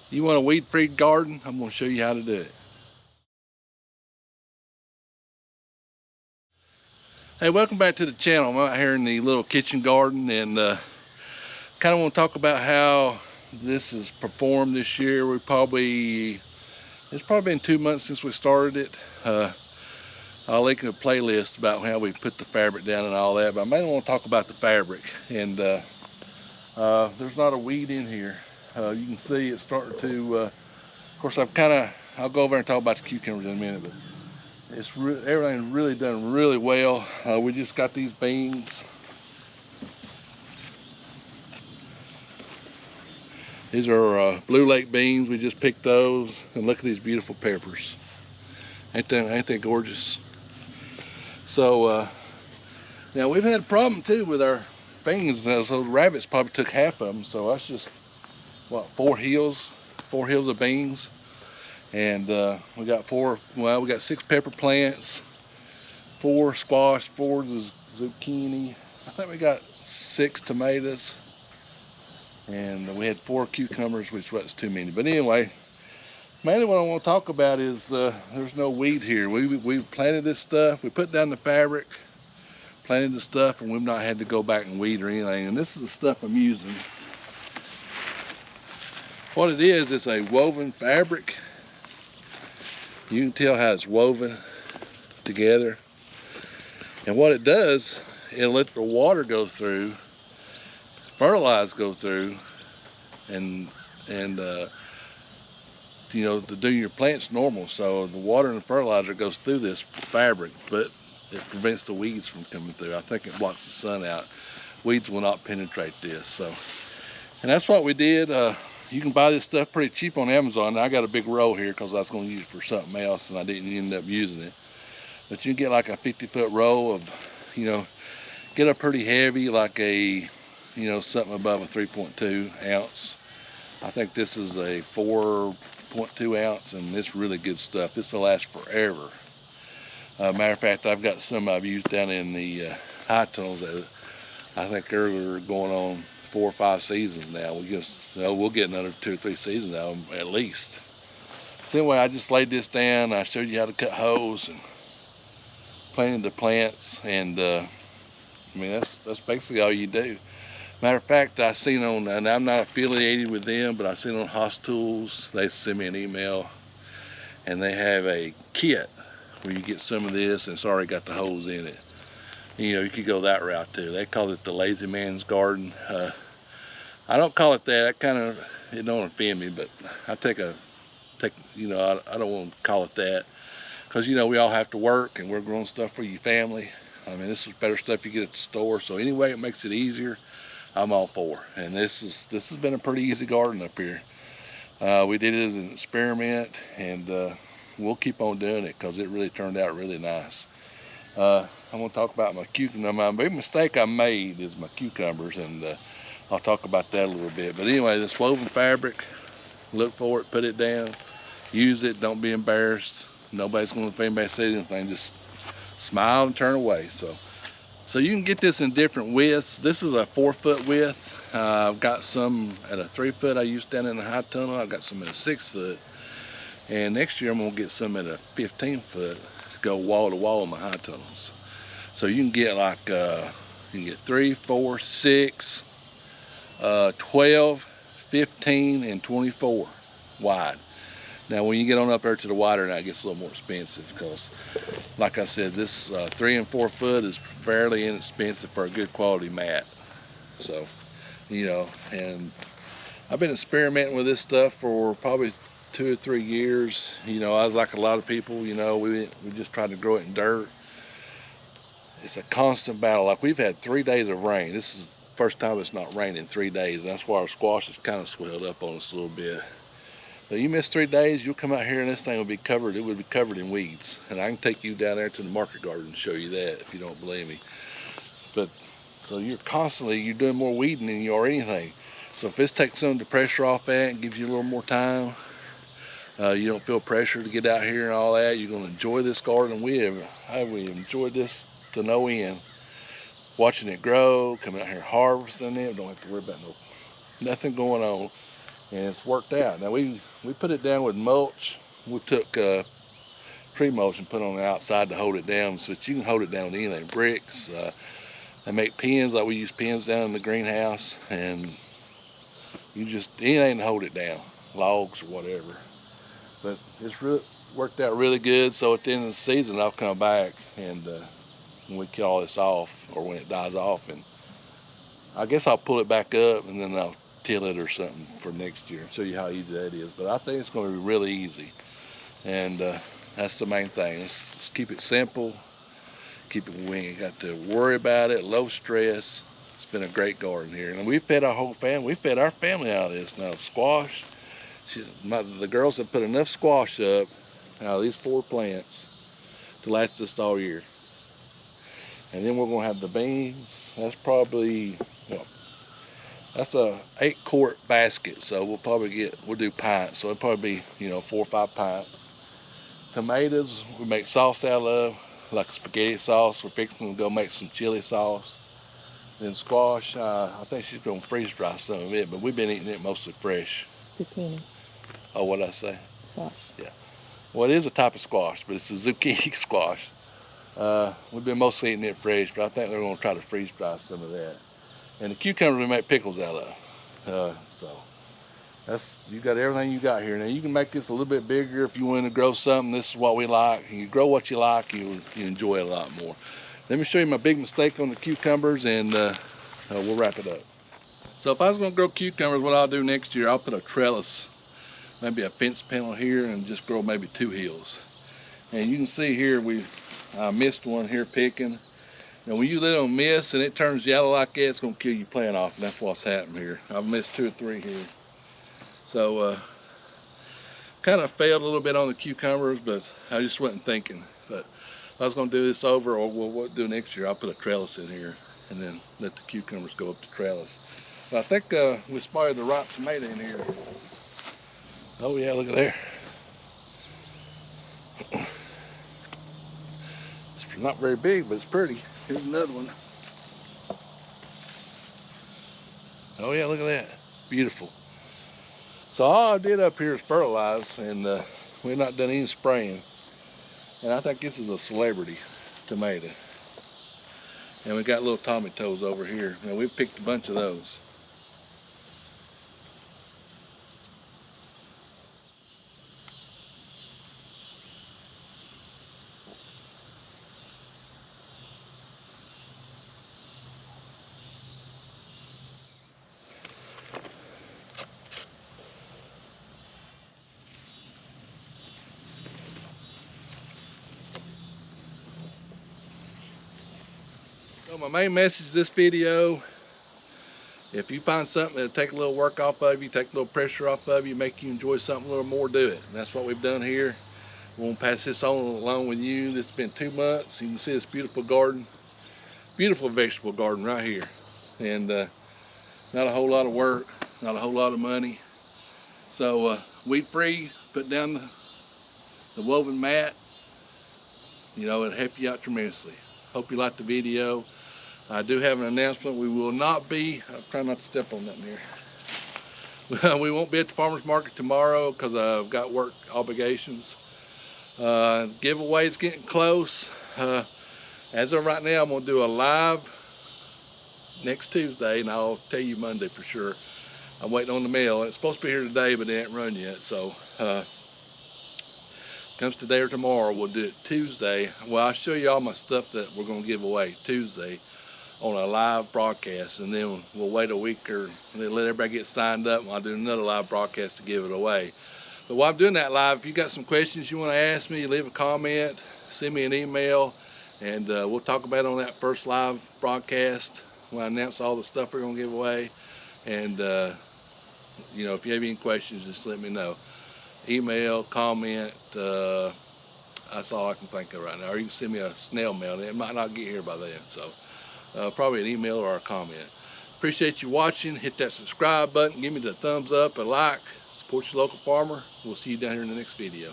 You want a weed-free garden? I'm going to show you how to do it. Hey, welcome back to the channel. I'm out here in the little kitchen garden and kind of want to talk about how this has performed this year. It's probably been 2 months since we started it. I'll link a playlist about how we put the fabric down and all that, but I mainly want to talk about the fabric. And there's not a weed in here. You can see it's starting to, of course I'll go over and talk about the cucumbers in a minute, but everything's really done really well. We just got these beans. These are Blue Lake beans. We just picked those, and look at these beautiful peppers. Ain't they gorgeous? So now we've had a problem too with our beans. Those rabbits probably took half of them. So that's just what, four hills of beans, and we got we got 6 pepper plants, 4 squash, 4 zucchini. I think we got 6 tomatoes, and we had 4 cucumbers, which was too many. But anyway, mainly what I want to talk about is there's no weed here. We planted this stuff. We put down the fabric, planted the stuff, and we've not had to go back and weed or anything. And this is the stuff I'm using. What it is, it's a woven fabric. You can tell how it's woven together. And what it does, it'll let the water go through, fertilize go through, and you know, to do your plants normal. So the water and the fertilizer goes through this fabric, but it prevents the weeds from coming through. I think it blocks the sun out. Weeds will not penetrate this. So, and that's what we did. You can buy this stuff pretty cheap on Amazon. I got a big roll here because I was going to use it for something else and I didn't end up using it. But you can get like a 50-foot roll of, you know, get a pretty heavy, like a, you know, something above a 3.2 ounce. I think this is a 4.2 ounce, and it's really good stuff. This will last forever. Matter of fact, I've got some I've used down in the high tunnels that I think they're going on 4 or 5 seasons now. We'll get another 2 or 3 seasons out of them at least. So anyway, I just laid this down. I showed you how to cut hoes and planted the plants, and I mean, that's basically all you do. Matter of fact, I seen on, and I'm not affiliated with them, but I seen on Hoss Tools, they sent me an email, and they have a kit where you get some of this, and it's already got the holes in it. You know, you could go that route too. They call it the lazy man's garden. I don't call it that. It don't offend me, but I you know, I don't want to call it that, because you know, we all have to work, and we're growing stuff for your family. I mean, this is better stuff you get at the store. So anyway, it makes it easier, I'm all for. And this has been a pretty easy garden up here. We did it as an experiment, and we'll keep on doing it because it really turned out really nice. I'm going to talk about my cucumber. My big mistake I made is my cucumbers, and I'll talk about that a little bit. But anyway, this woven fabric, look for it, put it down, use it, don't be embarrassed. Nobody's going to, if anybody says anything, just smile and turn away. So you can get this in different widths. This is a 4-foot width. I've got some at a 3-foot I used down in the high tunnel. I've got some at a 6-foot. And next year I'm going to get some at a 15-foot to go wall to wall in my high tunnels. So you can get like, you can get 3, 4, 6, 12, 15, and 24 wide. Now when you get on up there to the wider, now it gets a little more expensive, because like I said, this 3 and 4 foot is fairly inexpensive for a good quality mat. So, you know, and I've been experimenting with this stuff for probably 2 or 3 years. You know, I was like a lot of people, you know, we just tried to grow it in dirt. It's a constant battle. Like, we've had 3 days of rain. This is the first time it's not rained in 3 days. And that's why our squash is kind of swelled up on us a little bit. But you miss 3 days, you'll come out here and this thing will be covered. It would be covered in weeds. And I can take you down there to the market garden and show you that if you don't believe me. But so you're doing more weeding than you are anything. So if this takes some of the pressure off that and gives you a little more time, you don't feel pressure to get out here and all that, you're going to enjoy this garden. We enjoyed this to no end. Watching it grow, coming out here harvesting it, don't have to worry about nothing going on. and it's worked out. Now we put it down with mulch. We took tree mulch and put it on the outside to hold it down, so that you can hold it down with anything, bricks. They make pins, like we use pins down in the greenhouse, and you just anything to hold it down, logs or whatever. But it's really worked out really good. So at the end of the season, I'll come back and when we kill all this off, or when it dies off, and I guess I'll pull it back up and then I'll till it or something for next year and show you how easy that is. But I think it's going to be really easy, and that's the main thing. Let's keep it simple, keep it we ain't got to worry about it, low stress. It's been a great garden here, and we fed our whole family. We fed our family out of this now. Squash. The girls have put enough squash up out of these 4 plants to last us all year. And then we're going to have the beans. That's probably, well, that's a 8-quart basket, so we'll do pints, so it'll probably be 4 or 5 pints. Tomatoes we make sauce out of, like a spaghetti sauce. We're fixing to go make some chili sauce. Then squash, I think she's going to freeze dry some of it, but we've been eating it mostly fresh. Zucchini. Oh, what'd I say? Squash. Yeah. Well, it is a type of squash, but it's a zucchini squash. We've been mostly eating it fresh, but I think they're going to try to freeze dry some of that. And the cucumbers we make pickles out of. So you got everything you got here. Now you can make this a little bit bigger if you want to grow something. This is what we like. And you grow what you like, you enjoy it a lot more. Let me show you my big mistake on the cucumbers, and we'll wrap it up. So if I was going to grow cucumbers, what I'll do next year, I'll put a trellis, maybe a fence panel here, and just grow maybe 2 hills. And you can see here I missed one here picking. And when you let them miss and it turns yellow like that, it's going to kill your plant off, and that's what's happened here. I've missed 2 or 3 here. So kind of failed a little bit on the cucumbers, but I just wasn't thinking. But if I was going to do this over, or what we'll do next year, I'll put a trellis in here and then let the cucumbers go up the trellis. But I think we spotted the ripe tomato in here. Oh yeah, look at there. It's not very big, but it's pretty. Here's another one. Oh yeah, look at that. Beautiful. So all I did up here is fertilize, and we've not done any spraying. And I think this is a celebrity tomato. And we got little tomatoes over here. Now we've picked a bunch of those. So my main message of this video, if you find something that'll take a little work off of you, take a little pressure off of you, make you enjoy something a little more, do it. And that's what we've done here. We want to pass this on along with you. This has been 2 months. You can see this beautiful garden, beautiful vegetable garden right here. And not a whole lot of work, not a whole lot of money. So weed free, put down the woven mat. It'll help you out tremendously. Hope you liked the video. I do have an announcement. We will not be, I'm trying not to step on nothing here. We won't be at the farmer's market tomorrow because I've got work obligations. Giveaway is getting close. As of right now, I'm going to do a live next Tuesday, and I'll tell you Monday for sure. I'm waiting on the mail. It's supposed to be here today, but it ain't run yet. So comes today or tomorrow, we'll do it Tuesday. Well, I'll show you all my stuff that we're going to give away Tuesday on a live broadcast, and then we'll wait a week or let everybody get signed up, and I'll do another live broadcast to give it away. But while I'm doing that live, if you got some questions you want to ask me, leave a comment, send me an email, and we'll talk about it on that first live broadcast when I announce all the stuff we're going to give away. And if you have any questions, just let me know. Email, comment, that's all I can think of right now. Or you can send me a snail mail, and it might not get here by then. So probably an email or a comment. Appreciate you watching. Hit that subscribe button. Give me the thumbs up, a like. Support your local farmer. We'll see you down here in the next video.